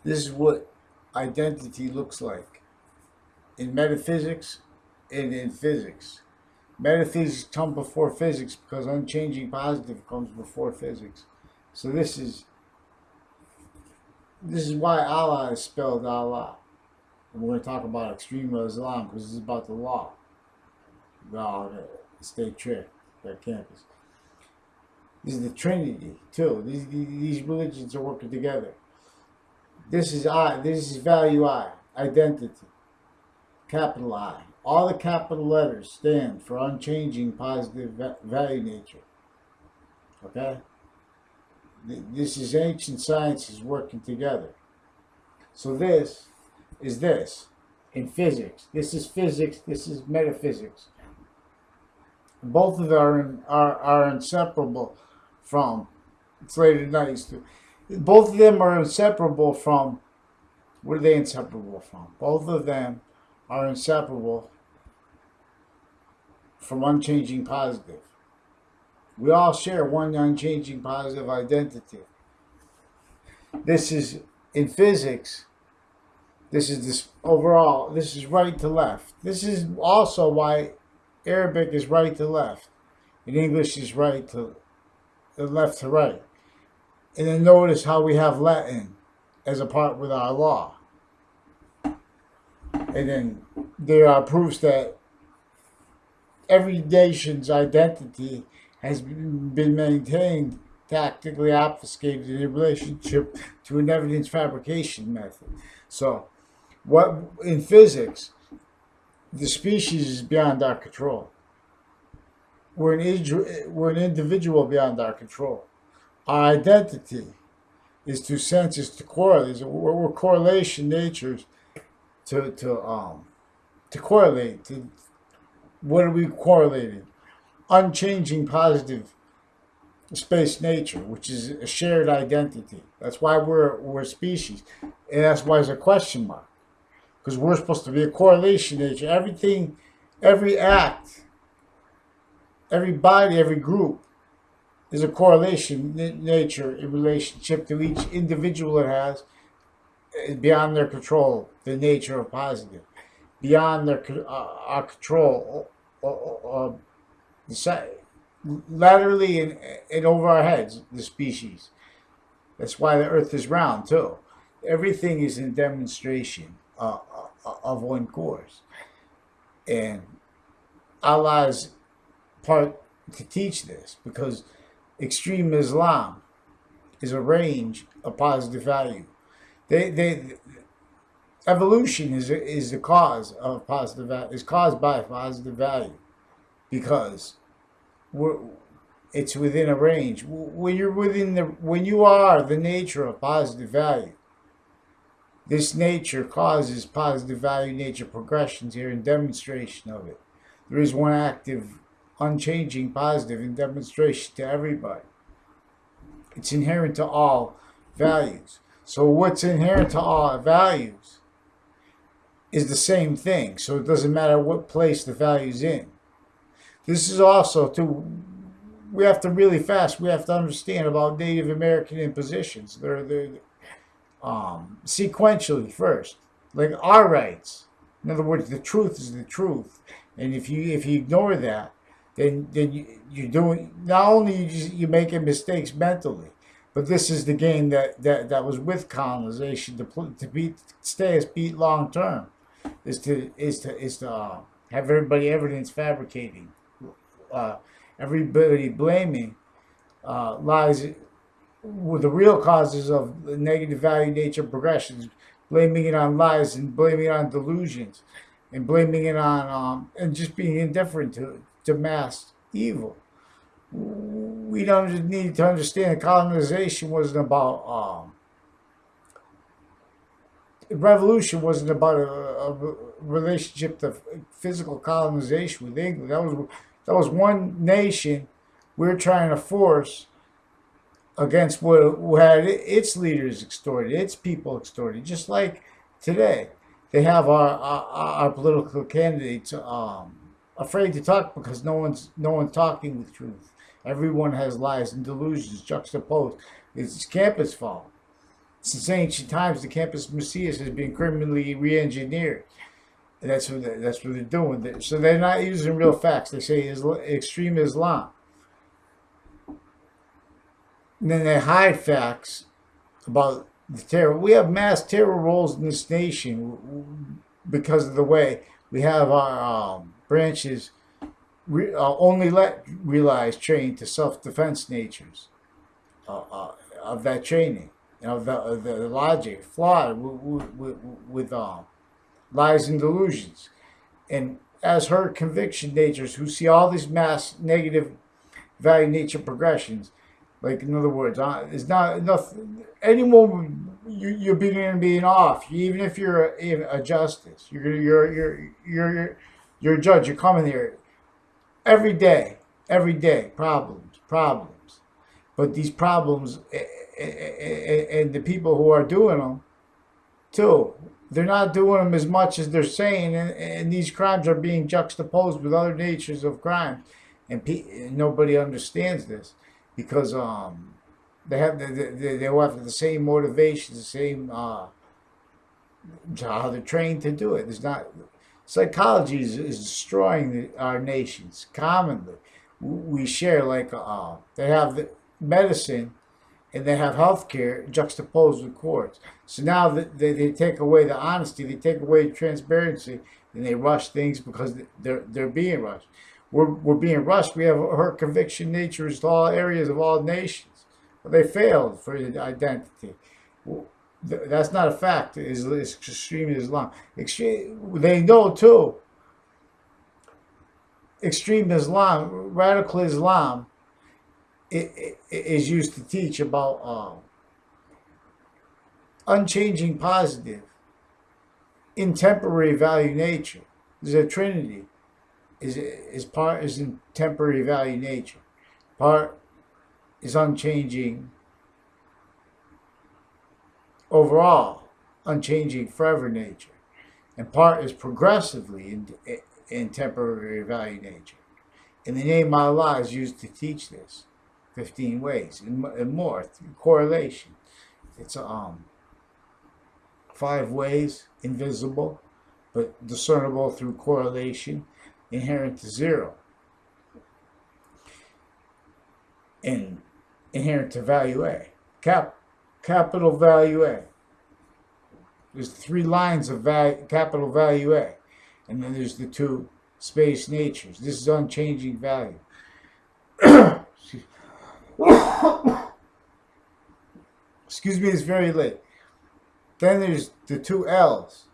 This is what identity looks like in metaphysics and in physics. Metaphysics come before physics because unchanging positive comes before physics. So this is why Allah is spelled Allah. And we're going to talk about extreme Islam because this is about the law. God, stay tricked, that campus. This is the Trinity too. These religions are working together. This is I. This is value I. Identity. Capital I. All the capital letters stand for unchanging positive value nature. Okay? This is ancient sciences working together. So this is this in physics. This is physics. This is metaphysics. Both of them are inseparable from. It's late at night. Both of them are inseparable from. What are they inseparable from? Both of them are inseparable from unchanging positive. We all share one unchanging positive identity. This is in physics. This is this overall. This is right to left. This is also why Arabic is right to left, and English is right to left to right. And then notice how we have Latin as a part with our law. And then there are proofs that every nation's identity has been maintained tactically obfuscated in relationship to an evidence fabrication method. So, what in physics, the species is beyond our control. We're an individual beyond our control. Our identity is to senses to correlate. We're correlation natures to correlate. What are we correlating? Unchanging positive space nature, which is a shared identity. That's why we're a species, and that's why it's a question mark, because we're supposed to be a correlation nature. Everything, every act, every body, every group is a correlation nature in relationship to each individual it has, beyond their control, the nature of positive, beyond our control, laterally and over our heads, the species. That's why the earth is round too. Everything is in demonstration of one course. And Allah's part to teach this, because extreme Islam is a range of positive value. They evolution is the cause of positive value, is caused by positive value, because it's within a range. When you are the nature of positive value, this nature causes positive value nature progressions here in demonstration of it. There is one active, unchanging positive in demonstration to everybody. It's inherent to all values. So what's inherent to all values is the same thing. So it doesn't matter what place the value's in. This is also too. We have to really fast. We have to understand about Native American impositions. They're sequentially first, like our rights. In other words, the truth is the truth, and if you ignore that, then you're doing, not only you making mistakes mentally, but this is the game that was with colonization to stay as beat long term, is to have everybody evidence fabricating, everybody blaming lies with the real causes of the negative value nature progressions, blaming it on lies and blaming it on delusions, and blaming it on and just being indifferent to mass evil. We don't need to understand colonization wasn't about revolution wasn't about a relationship to physical colonization with England. That was one nation we're trying to force against what had its leaders extorted, its people extorted. Just like today, they have our political candidates afraid to talk because no one's talking with truth. Everyone has lies and delusions juxtaposed. It's campus fault. Since ancient times, the campus Messias has been criminally re-engineered. And that's what they're doing. So they're not using real facts. They say extreme Islam. And then they hide facts about the terror. We have mass terror rolls in this nation because of the way we have our branches only realize trained to self-defense natures of that training, the logic flawed with lies and delusions, and as her conviction natures who see all these mass negative value nature progressions. Like, in other words, it's not enough. Anyone you're being off, even if you're a justice, you're a judge. You're coming here every day, problems. But these problems and the people who are doing them too, they're not doing them as much as they're saying, and these crimes are being juxtaposed with other natures of crime, and nobody understands this because they all have the same motivations, the same how they're trained to do it. It's not psychology is destroying our nations commonly. We share like they have the medicine and they have healthcare juxtaposed with courts. So now they take away the honesty, they take away the transparency, and they rush things because they're being rushed. We're being rushed. We have her conviction natures to all areas of all nations. But they failed for identity. That's not a fact. It's extreme Islam. They know too. Extreme Islam, radical Islam, it is used to teach about unchanging positive, in temporary value nature. There's a trinity. Part is in temporary value nature. Part is unchanging overall, unchanging forever nature. And part is progressively in temporary value nature. And the name Allah is used to teach this 15 ways and more through correlation. It's 5 ways, invisible, but discernible through correlation, inherent to 0, and inherent to value A. Capital value A. There's 3 lines of capital value A, and then there's the 2 space natures. This is unchanging value. Excuse me, it's very late. Then there's the 2 L's.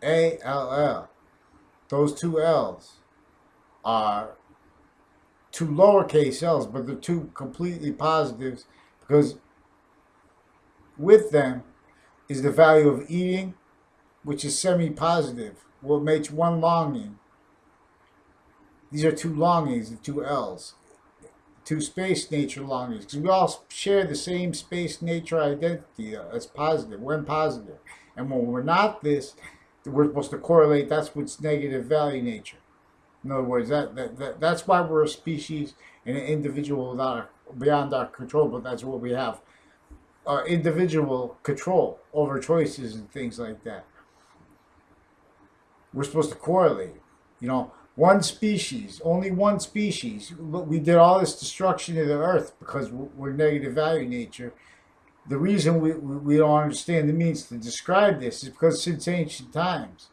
ALL. Those 2 L's are 2 lowercase L's, but they're 2 completely positives because with them is the value of eating, which is semi-positive, what makes one longing. These are 2 longings, the 2 L's. 2 space nature longings, because we all share the same space nature identity as positive, when positive. And when we're not this, we're supposed to correlate, that's what's negative value nature. In other words, that's why we're a species and an individual beyond our control, but that's what we have. Individual control over choices and things like that. We're supposed to correlate. One species, only one species. We did all this destruction of the earth because we're negative value nature. The reason we don't understand the means to describe this is because since ancient times,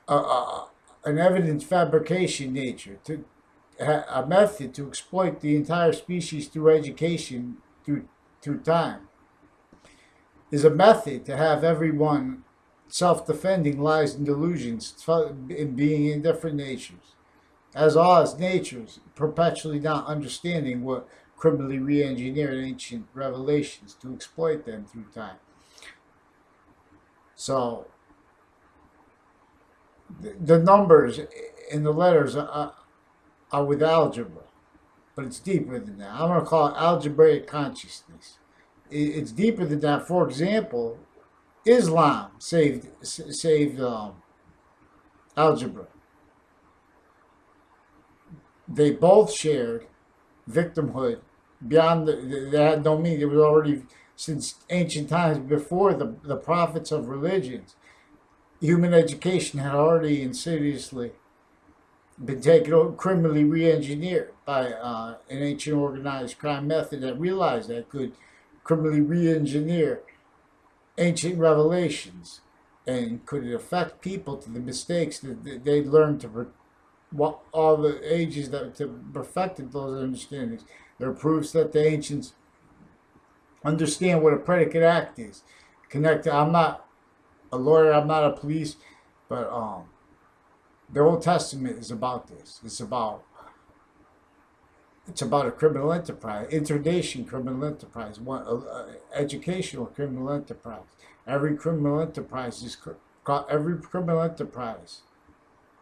an evidence fabrication nature, a method to exploit the entire species through education, through time, is a method to have everyone self-defending lies and delusions in being in different natures, as all as natures, perpetually not understanding what criminally re-engineered ancient revelations to exploit them through time. So the numbers and the letters are with algebra, but it's deeper than that. I'm going to call it algebraic consciousness. It's deeper than that. For example, Islam saved algebra. They both shared victimhood beyond they had no meaning. It was already since ancient times, before the prophets of religions, human education had already insidiously been taken over, criminally re-engineered by an ancient organized crime method that realized that could criminally re-engineer ancient revelations and could it affect people to the mistakes that they learned to all the ages that to perfected those understandings. There are proofs that the ancients understand what a predicate act is. Connected. I'm not a lawyer. I'm not a police, but the Old Testament is about this. It's about a criminal enterprise, interdation criminal enterprise, one educational criminal enterprise. Every criminal enterprise every criminal enterprise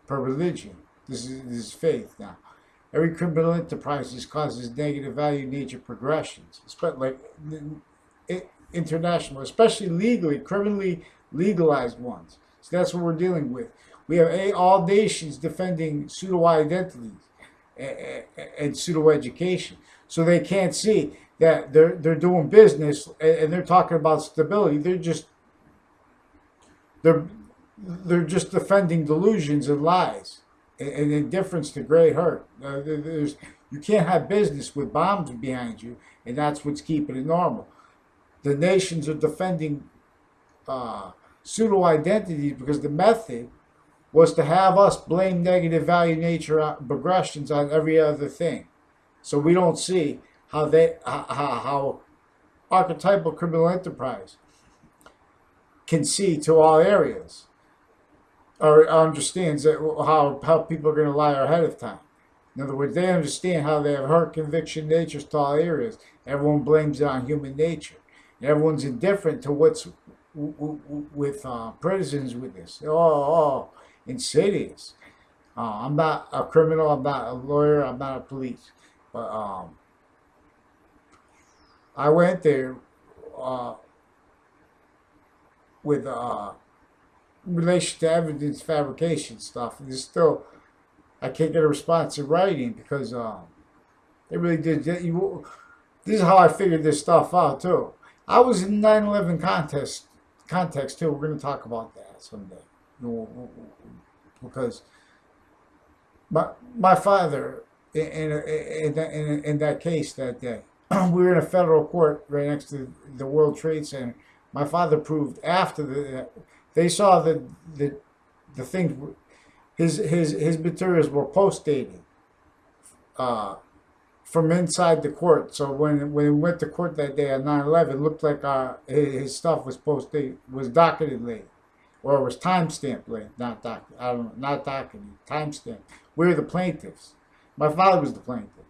per religion. This is faith now. Every criminal enterprise causes negative value nature progressions. It's like international, especially legally, criminally legalized ones. So that's what we're dealing with. We have all nations defending pseudo identities and pseudo education, so they can't see that they're doing business and they're talking about stability. They're just defending delusions and lies and indifference to great hurt. You can't have business with bombs behind you, and that's what's keeping it normal. The nations are defending pseudo identities because the method was to have us blame negative value nature progressions on every other thing. So we don't see how archetypal criminal enterprise can see to all areas or understands that how people are going to lie ahead of time. In other words, they understand how they have hurt conviction natures to all areas. Everyone blames it on human nature. And everyone's indifferent to what's with prisons with this. Insidious. I'm not a criminal. I'm not a lawyer. I'm not a police. But I went there with relation to evidence fabrication stuff. And there's still, I can't get a response in writing because they really did. This is how I figured this stuff out too. I was in 9/11 context too. We're going to talk about that someday. Because my father, in that case that day, we were in a federal court right next to the World Trade Center. My father proved after they saw the things, his materials were post dated from inside the court. So when we went to court that day on 9/11, it looked like his stuff was post dated, was docketed late. Or it was time-stamped late, not docketed. I don't know, not docketed, time-stamped. We were the plaintiffs. My father was the plaintiff.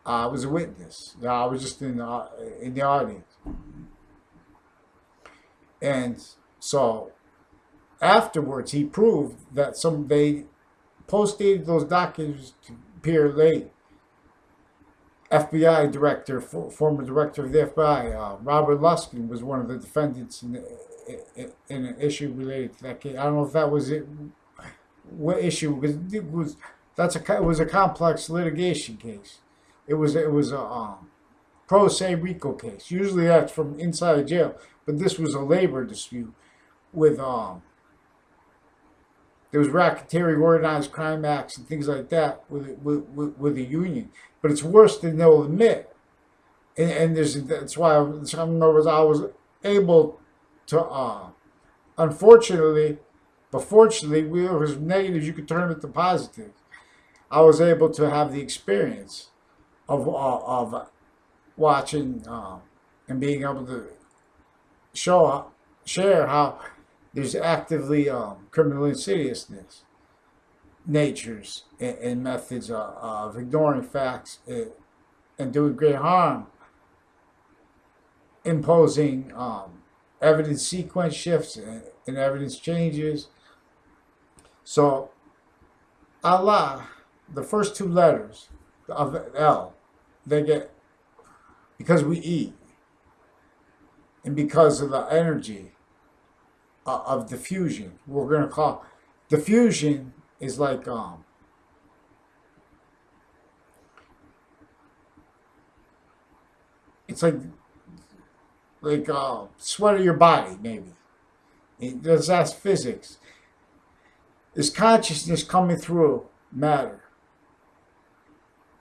I was a witness. I was just in the audience. And so afterwards, he proved that they post-dated those documents to appear late. FBI director, former director of the FBI, Robert Luskin, was one of the defendants in an issue related to that case. I don't know if that was it. What issue? Because it was a complex litigation case. It was a pro se RICO case. Usually that's from inside a jail, but this was a labor dispute with there was racketeering, organized crime acts, and things like that with the union. But it's worse than they'll admit. And that's why I was able to, unfortunately, but fortunately, it was negatives, you could turn it to positives. I was able to have the experience of watching and being able to share how there's actively criminal insidiousness, natures, and methods of ignoring facts and doing great harm, imposing evidence sequence shifts and evidence changes. So Allah, the first two letters of L, they get, because we eat and because of the energy of diffusion, we're going to call diffusion is like it's like like sweat of your body, maybe. That's physics. Is consciousness coming through matter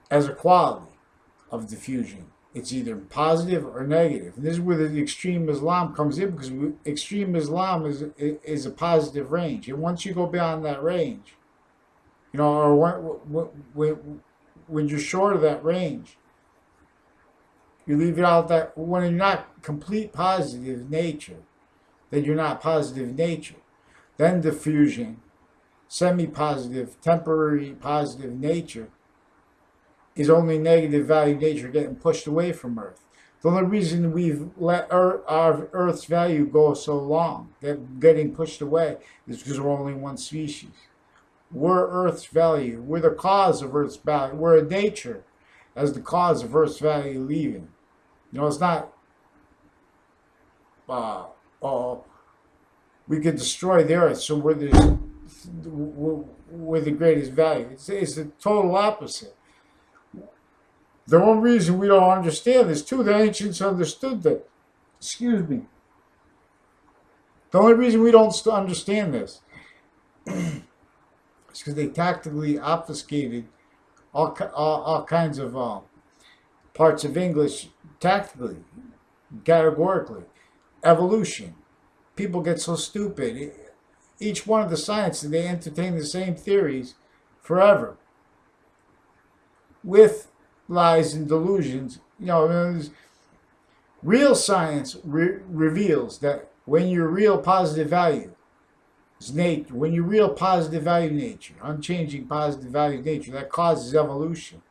as a quality of diffusion? It's either positive or negative. And this is where the extreme Islam comes in, because extreme Islam is a positive range. And once you go beyond that range, or when you're short of that range, you leave it out that when you're not complete positive nature, then you're not positive nature. Then diffusion, semi-positive, temporary positive nature, is only negative value nature getting pushed away from Earth. The only reason we've let our Earth's value go so long, getting pushed away, is because we're only one species. We're Earth's value. We're the cause of Earth's value. We're a nature as the cause of Earth's value leaving. It's not, we could destroy the Earth, so we're the greatest value. It's the total opposite. The one reason we don't understand this, too, the ancients understood that. Excuse me. The only reason we don't understand this is because they tactically obfuscated all kinds of parts of English tactically, categorically. Evolution. People get so stupid. Each one of the sciences, they entertain the same theories forever, with lies and delusions. Real science reveals that when your real positive value is nature, when your real positive value nature, unchanging positive value nature, that causes evolution.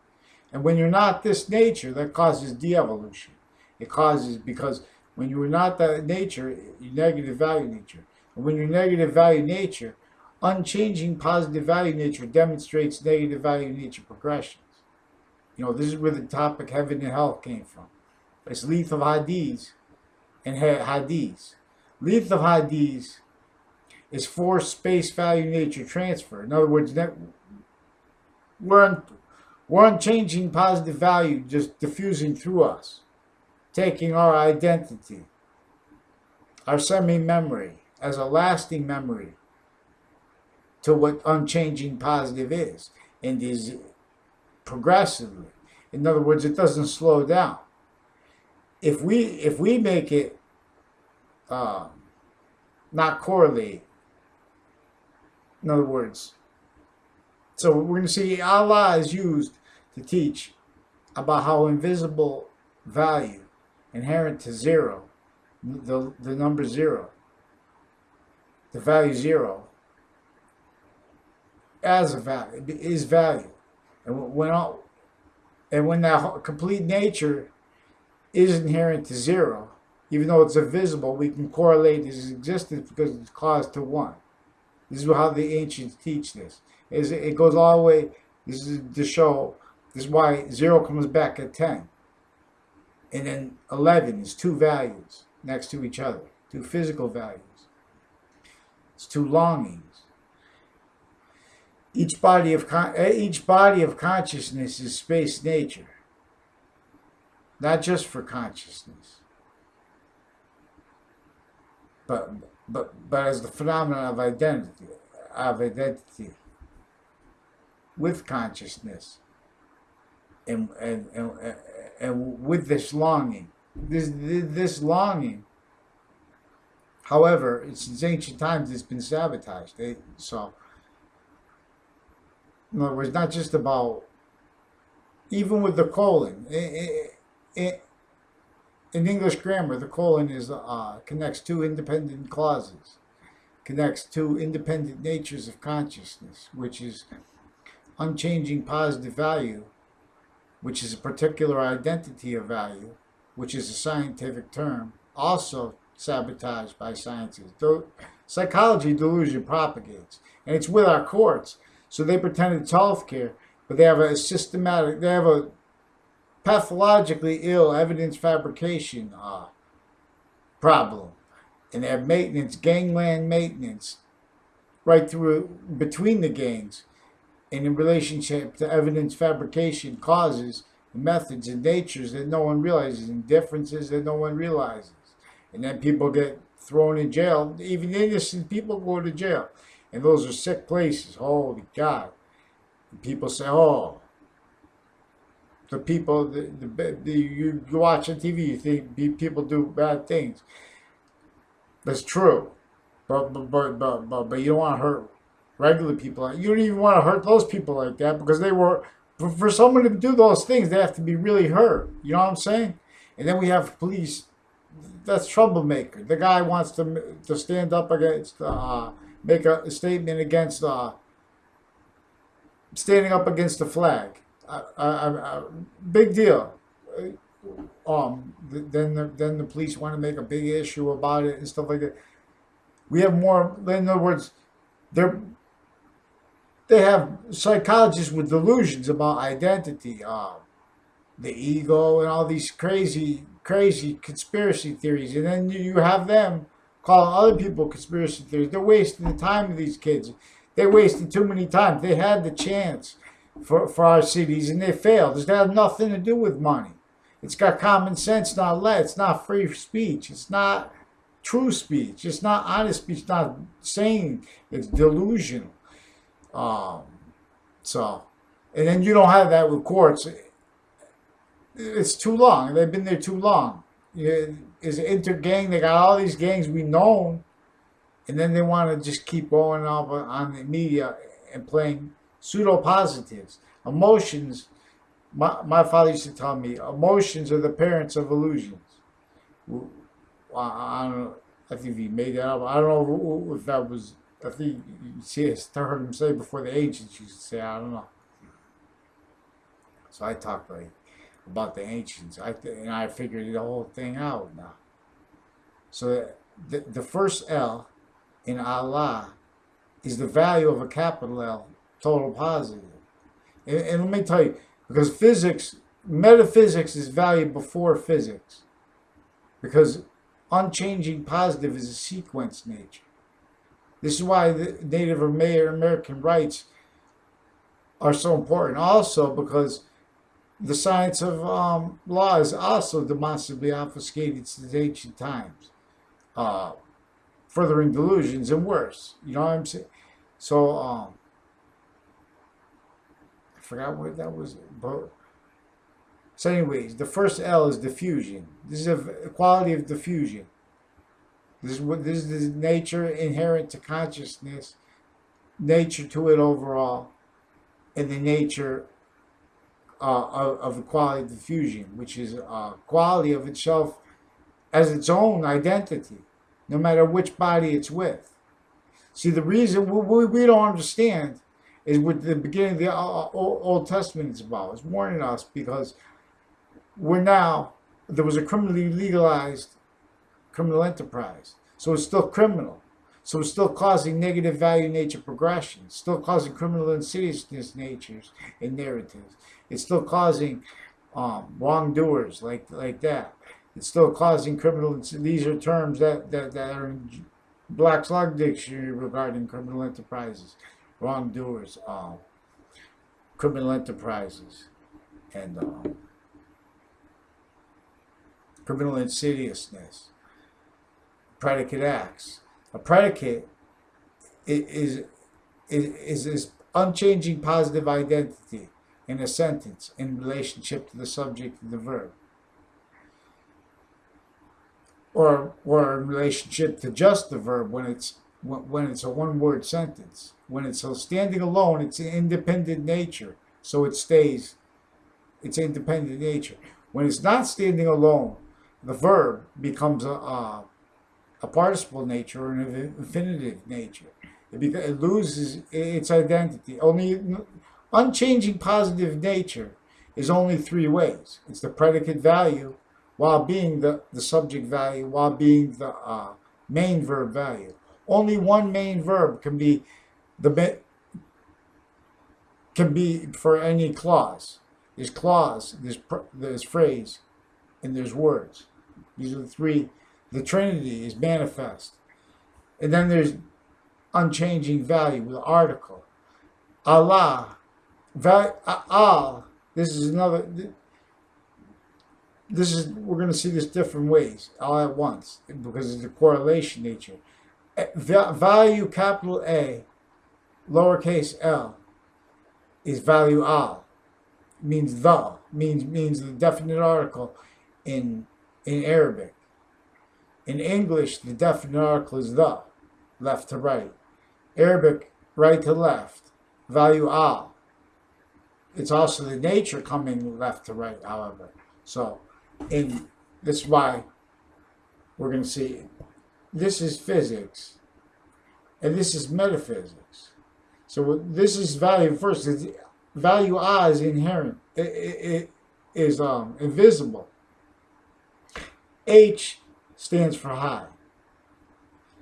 And when you're not this nature, that causes de-evolution. It causes, because when you are not that nature, you're negative value nature. And when you're negative value nature, unchanging positive value nature demonstrates negative value nature progressions. This is where the topic heaven and hell came from. It's Leith of Hadith and Hadith. Leith of Hadith is forced space value nature transfer. In other words, we're unchanging positive value just diffusing through us, taking our identity, our semi-memory, as a lasting memory to what unchanging positive is, and is progressively. In other words, it doesn't slow down. If we make it not correlate, in other words, so we're going to see Allah is used to teach about how invisible value inherent to zero, the number zero, the value zero, as a value, is value. And when that complete nature is inherent to zero, even though it's invisible, we can correlate its existence because it's caused to one. This is how the ancients teach this. It goes all the way. This is to show. This is why 0 comes back at 10. And then 11 is two values next to each other, two physical values. It's two longings. Each body of consciousness is space nature, not just for consciousness, but as the phenomenon of identity with consciousness, and with this longing, this longing. However, since ancient times, it's been sabotaged. So, in other words, not just about, even with the colon. In English grammar, the colon is connects two independent clauses, connects two independent natures of consciousness, which is unchanging positive value, which is a particular identity of value, which is a scientific term, also sabotaged by sciences. Psychology delusion propagates, and it's with our courts. So they pretend it's healthcare, but they have a pathologically ill evidence fabrication problem, and they have maintenance, gangland maintenance, right through between the gangs, and in relationship to evidence fabrication causes, methods, and natures that no one realizes, and differences that no one realizes. and then people get thrown in jail. Even innocent people go to jail, and those are sick places. Holy God! And people say, "Oh, the people, you watch on TV, you think people do bad things." That's true, but you don't want to hurt regular people. You don't even want to hurt those people like that because they were for someone to do those things, they have to be really hurt. You know what I'm saying? And then we have police. That's troublemaker. The guy wants to stand up against, make a statement against, standing up against the flag. Big deal. Then the police want to make a big issue about it and stuff like that. We have more. In other words, they're they have psychologists with delusions about identity, the ego, and all these crazy conspiracy theories. And then you have them calling other people conspiracy theories. They're wasting the time of these kids. They wasted too many times. They had the chance for our cities, and they failed. It's got nothing to do with money. It's got common sense, not let. It's not free speech. It's not true speech. It's not honest speech. It's not sane. It's delusional. Um, so, and then you don't have that with courts. It's too long. They've been there too long. It's inter-gang. They got all these gangs we know, and then they want to just keep going up on the media and playing pseudo-positives. Emotions, my father used to tell me, emotions are the parents of illusions. I don't know. I think he made that up. I don't know if that was. I think you see, I heard him say before the ancients used to say. I don't know. So I talk like about the ancients. And I figured the whole thing out now. So the first L in Allah is the value of a capital L, total positive. And let me tell you, because metaphysics is valued before physics. Because unchanging positive is a sequence nature. This is why the Native American rights are so important. Also because the science of law is also demonstrably obfuscated since ancient times. Furthering delusions and worse. You know what I'm saying? So, I forgot what that was. But, so anyways, the first L is diffusion. This is a quality of diffusion. This is the nature inherent to consciousness, nature to it overall, and the nature of the quality of diffusion, which is quality of itself as its own identity, no matter which body it's with. See, the reason we don't understand is what the beginning of the Old Testament is about. It's warning us because there was a criminally legalized criminal enterprise. So it's still criminal. So it's still causing negative value nature progression. It's still causing criminal insidiousness natures and narratives. It's still causing wrongdoers like that. It's still causing criminal. These are terms that are in Black's Law Dictionary regarding criminal enterprises, wrongdoers, criminal enterprises, and criminal insidiousness, predicate acts. A predicate is unchanging positive identity in a sentence in relationship to the subject of the verb, or in relationship to just the verb when it's a one-word sentence. When it's standing alone, it's an independent nature, so it stays. It's independent nature. When it's not standing alone, the verb becomes a participle nature or an infinitive nature. It loses its identity. Only unchanging positive nature is only three ways. It's the predicate value while being the subject value, while being the main verb value. Only one main verb can be for any clause. There's clause, there's phrase, and there's words. These are the three. The Trinity is manifest. And then there's unchanging value with the article. Allah. Al. This is another. we're going to see this different ways all at once because of the correlation nature. Value capital A, lowercase l, is value al. Means the, means the definite article in Arabic. In English, the definite article is the, left to right. Arabic, right to left. Value al. It's also the nature coming left to right, however. So, this is why we're going to see this is physics and this is metaphysics. So this is value first. Value A is inherent. It is invisible. H stands for high.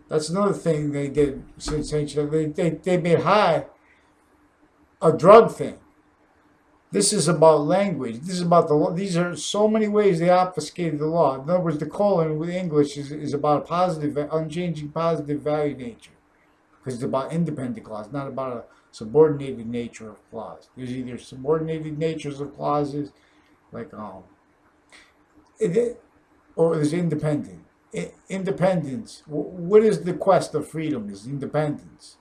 That's another thing they did since ancient. They made high a drug thing. This is about language. This is about the law. These are so many ways they obfuscated the law. In other words, the colon with English is about a positive, unchanging positive value nature. Because it's about independent clause, not about a subordinated nature of clause. There's either subordinated natures of clauses, like or there's independent. Independence. What is the quest of freedom? Is independence.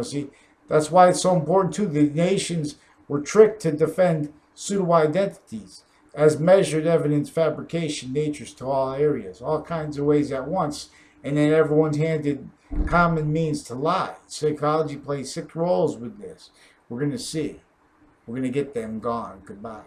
See, that's why it's so important too. The nations were tricked to defend pseudo-identities as measured evidence fabrication natures to all areas, all kinds of ways at once, and then everyone's handed common means to lie. Psychology plays 6 roles with this. We're going to see. We're going to get them gone. Goodbye.